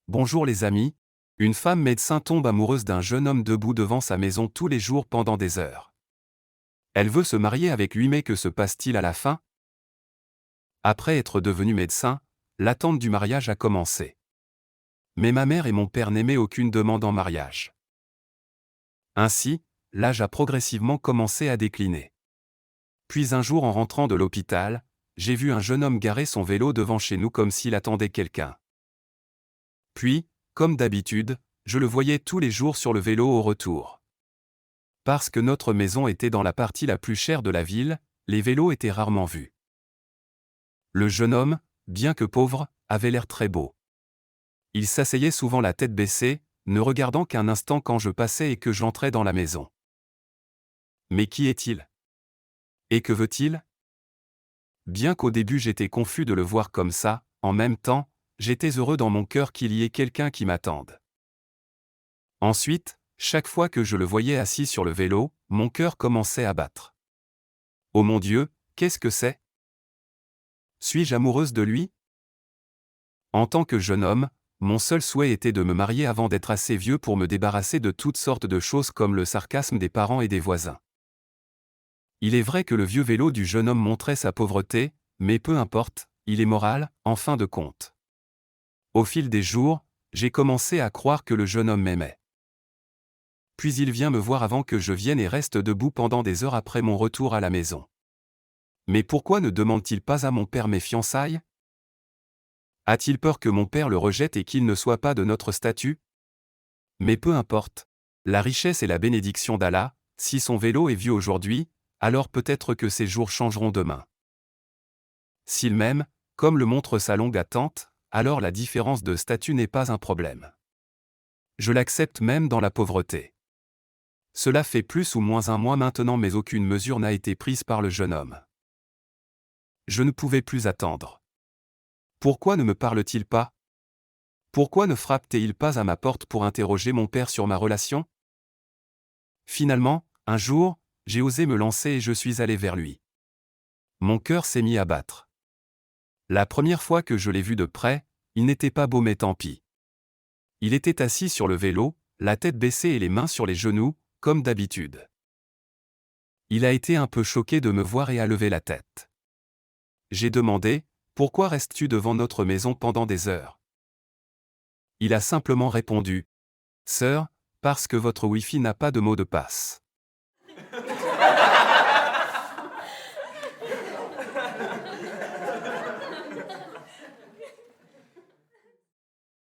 Bonjour les amis. Une femme médecin tombe amoureuse d'un jeune homme debout devant sa maison tous les jours pendant des heures. Elle veut se marier avec lui, mais que se passe-t-il à la fin? Après être devenu médecin, l'attente du mariage a commencé. Mais ma mère et mon père n'aimaient aucune demande en mariage. Ainsi, l'âge a progressivement commencé à décliner. Puis un jour, en rentrant de l'hôpital, j'ai vu un jeune homme garer son vélo devant chez nous comme s'il attendait quelqu'un. Puis, comme d'habitude, je le voyais tous les jours sur le vélo au retour. Parce que notre maison était dans la partie la plus chère de la ville, les vélos étaient rarement vus. Le jeune homme, bien que pauvre, avait l'air très beau. Il s'asseyait souvent la tête baissée, ne regardant qu'un instant quand je passais et que j'entrais dans la maison. Mais qui est-il? Et que veut-il? Bien qu'au début j'étais confus de le voir comme ça, en même temps, j'étais heureux dans mon cœur qu'il y ait quelqu'un qui m'attende. Ensuite, chaque fois que je le voyais assis sur le vélo, mon cœur commençait à battre. Oh mon Dieu, qu'est-ce que c'est? Suis-je amoureuse de lui? En tant que jeune homme, mon seul souhait était de me marier avant d'être assez vieux pour me débarrasser de toutes sortes de choses comme le sarcasme des parents et des voisins. Il est vrai que le vieux vélo du jeune homme montrait sa pauvreté, mais peu importe, il est moral, en fin de compte. Au fil des jours, j'ai commencé à croire que le jeune homme m'aimait. Puis il vient me voir avant que je vienne et reste debout pendant des heures après mon retour à la maison. Mais pourquoi ne demande-t-il pas à mon père mes fiançailles? A-t-il peur que mon père le rejette et qu'il ne soit pas de notre statut? Mais peu importe. La richesse et la bénédiction d'Allah, si son vélo est vieux aujourd'hui, alors peut-être que ses jours changeront demain. S'il m'aime, comme le montre sa longue attente, alors la différence de statut n'est pas un problème. Je l'accepte même dans la pauvreté. Cela fait plus ou moins un mois maintenant, mais aucune mesure n'a été prise par le jeune homme. Je ne pouvais plus attendre. Pourquoi ne me parle-t-il pas? Pourquoi ne frappe-t-il pas à ma porte pour interroger mon père sur ma relation? Finalement, un jour, j'ai osé me lancer et je suis allé vers lui. Mon cœur s'est mis à battre. La première fois que je l'ai vu de près, il n'était pas beau, mais tant pis. Il était assis sur le vélo, la tête baissée et les mains sur les genoux, comme d'habitude. Il a été un peu choqué de me voir et a levé la tête. J'ai demandé: pourquoi restes-tu devant notre maison pendant des heures? Il a simplement répondu: Sœur, parce que votre Wi-Fi n'a pas de mot de passe.